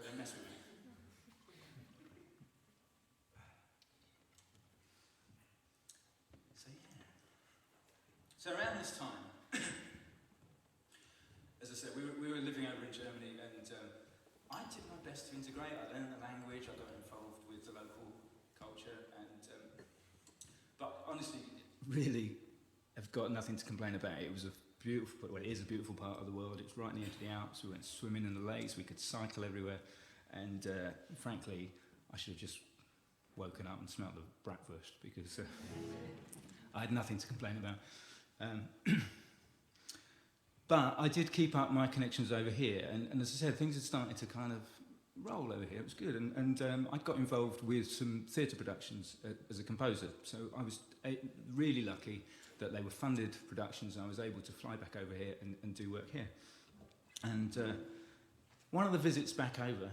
so don't mess with me. So yeah. So around this time, as I said, we were living over in Germany, and I did my best to integrate. I learned the language, I got involved with the local culture, and but honestly, really, I've got nothing to complain about. It was a beautiful, well, it is a beautiful part of the world. It's right near to the Alps. We went swimming in the lakes. We could cycle everywhere, and frankly, I should have just woken up and smelt the bratwurst because I had nothing to complain about. But I did keep up my connections over here, and as I said, things had started to kind of roll over here. It was good, and I got involved with some theatre productions as a composer. So I was really lucky that they were funded productions, and I was able to fly back over here and do work here. And one of the visits back over,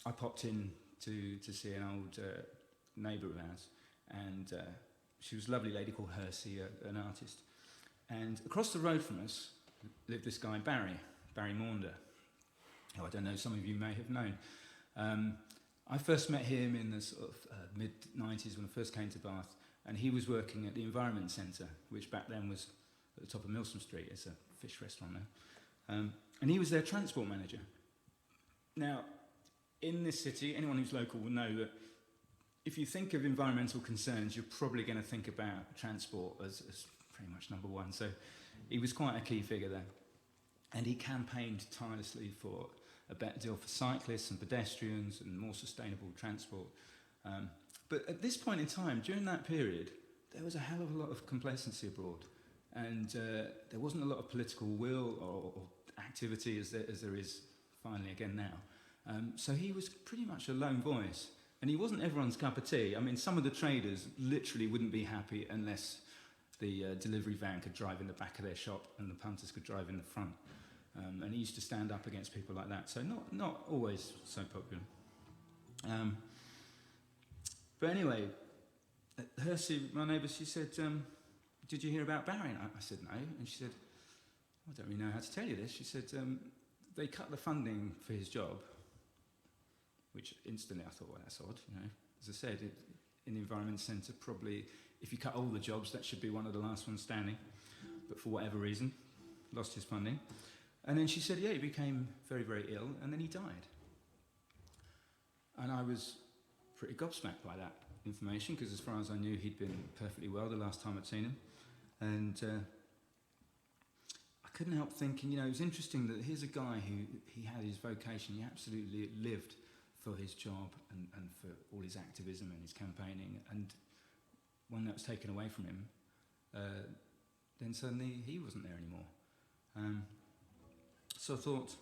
I popped in to see an old neighbour of ours, and she was a lovely lady called Hersey, an artist. And across the road from us lived this guy, Barry Maunder, who I don't know, some of you may have known. I first met him in the sort of mid-90s when I first came to Bath, and he was working at the Environment Centre, which back then was at the top of Milsom Street. It's a fish restaurant now. And he was their transport manager. Now, in this city, anyone who's local will know that if you think of environmental concerns, you're probably going to think about transport as pretty much number one. So he was quite a key figure there. And he campaigned tirelessly for a better deal for cyclists and pedestrians and more sustainable transport. But at this point in time, during that period, there was a hell of a lot of complacency abroad. And there wasn't a lot of political will or activity as there is finally again now. So he was pretty much a lone voice. And he wasn't everyone's cup of tea. I mean, some of the traders literally wouldn't be happy unless the delivery van could drive in the back of their shop and the punters could drive in the front. And he used to stand up against people like that. So not always so popular. But anyway, Hersey, my neighbour, she said, did you hear about Barry? And I said, no. And she said, I don't really know how to tell you this. She said, they cut the funding for his job, which instantly I thought, well, that's odd. You know, as I said, in the Environment Centre, probably if you cut all the jobs, that should be one of the last ones standing. But for whatever reason, lost his funding. And then she said, yeah, he became very, very ill, and then he died. And I was pretty gobsmacked by that information, because as far as I knew, he'd been perfectly well the last time I'd seen him. And I couldn't help thinking, you know, it was interesting that here's a guy who he had his vocation, he absolutely lived for his job and for all his activism and his campaigning, and when that was taken away from him, then suddenly he wasn't there anymore. So I thought,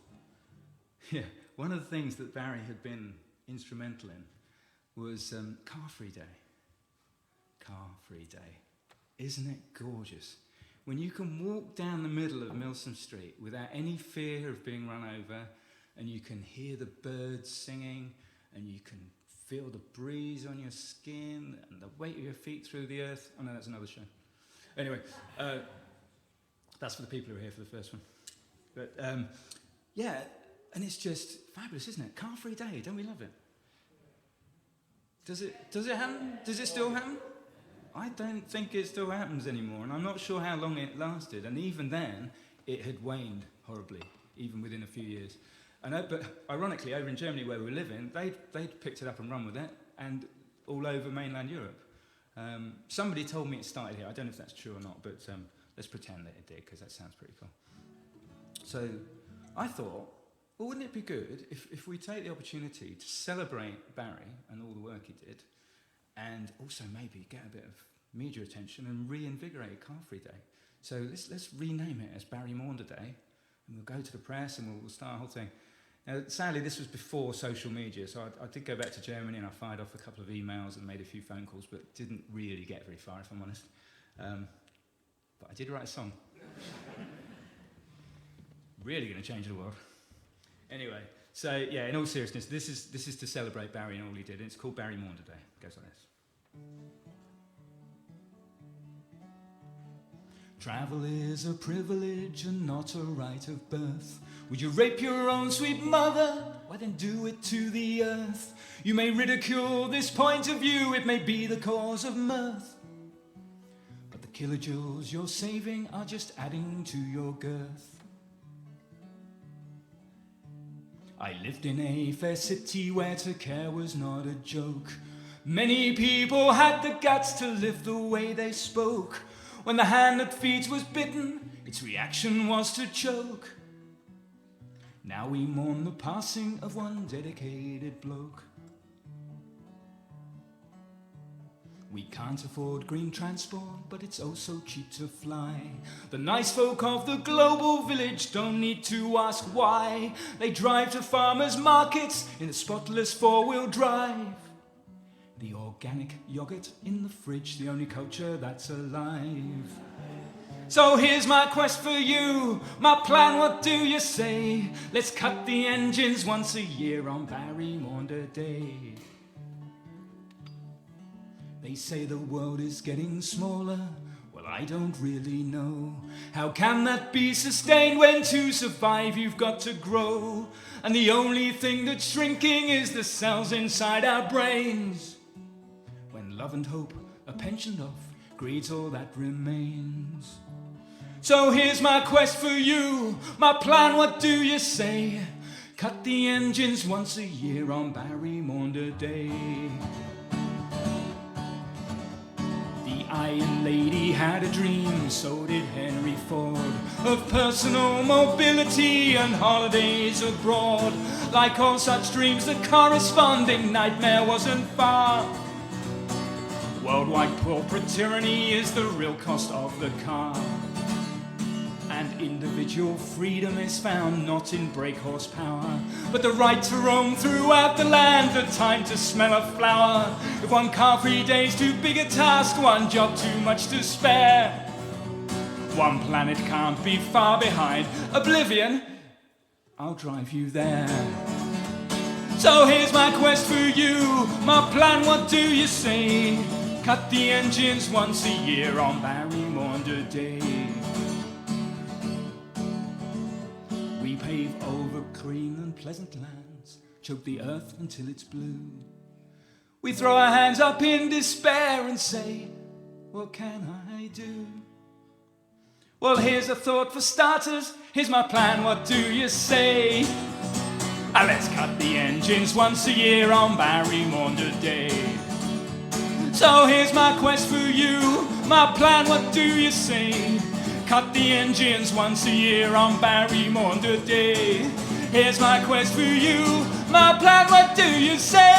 yeah, one of the things that Barry had been instrumental in was car-free day. Car-free day. Isn't it gorgeous? When you can walk down the middle of Milsom Street without any fear of being run over, and you can hear the birds singing, and you can feel the breeze on your skin, and the weight of your feet through the earth. Oh no, that's another show. Anyway, that's for the people who are here for the first one. But yeah, and it's just fabulous, isn't it? Car-free day, don't we love it? Does it happen? Does it still happen? I don't think it still happens anymore, and I'm not sure how long it lasted. And even then, it had waned horribly, even within a few years. But ironically, over in Germany where we were living, they'd picked it up and run with it, and all over mainland Europe. Somebody told me it started here. I don't know if that's true or not, but let's pretend that it did, because that sounds pretty cool. So I thought, well, wouldn't it be good if we take the opportunity to celebrate Barry and all the work he did, and also maybe get a bit of media attention and reinvigorate Car-Free Day. So let's rename it as Barry Maunder Day, and we'll go to the press and we'll start a whole thing. Now, sadly, this was before social media, so I did go back to Germany and I fired off a couple of emails and made a few phone calls, but didn't really get very far, if I'm honest. But I did write a song. Really going to change the world. Anyway, so yeah, in all seriousness, this is to celebrate Barry and all he did, and it's called Barry Maunder Day. It goes like this. Travel is a privilege and not a right of birth. Would you rape your own sweet mother? Why then do it to the earth. You may ridicule this point of view, it may be the cause of mirth, but the kilojoules you're saving are just adding to your girth. I lived in a fair city where to care was not a joke. Many people had the guts to live the way they spoke. When the hand that feeds was bitten, its reaction was to choke. Now we mourn the passing of one dedicated bloke. We can't afford green transport, but it's oh so cheap to fly. The nice folk of the global village don't need to ask why. They drive to farmers' markets in a spotless four-wheel drive. The organic yogurt in the fridge, the only culture that's alive. So here's my quest for you, my plan, what do you say? Let's cut the engines once a year on Barry Maunder Day. They say the world is getting smaller, well I don't really know. How can that be sustained when to survive you've got to grow? And the only thing that's shrinking is the cells inside our brains. When love and hope are pensioned off, greed's all that remains. So here's my quest for you, my plan, what do you say? Cut the engines once a year on Barry Maunder Day. The Iron Lady had a dream, so did Henry Ford, of personal mobility and holidays abroad. Like all such dreams, the corresponding nightmare wasn't far. Worldwide corporate tyranny is the real cost of the car. And individual freedom is found not in brake horsepower, but the right to roam throughout the land, the time to smell a flower. If one car-free day's too big a task, one job too much to spare, one planet can't be far behind. Oblivion, I'll drive you there. So here's my quest for you, my plan, what do you say? Cut the engines once a year on Barry Maunder Day. We pave over green and pleasant lands, choke the earth until it's blue. We throw our hands up in despair and say, what can I do? Well, here's a thought for starters, here's my plan, what do you say? Let's cut the engines once a year on Barry Maunder Day. So here's my quest for you, my plan, what do you say? Cut the engines once a year on Barry Maunder Day. Here's my quest for you, my plan, what do you say?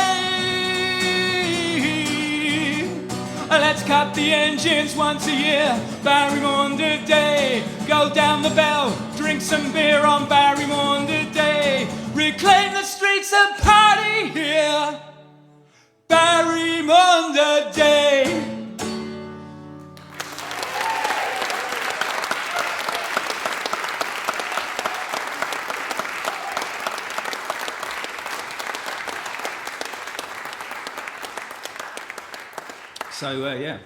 Let's cut the engines once a year, Barry Maunder Day. Go down the bell, drink some beer on Barry Maunder Day. Reclaim the streets and party here, Barry Maunder Day. So, yeah.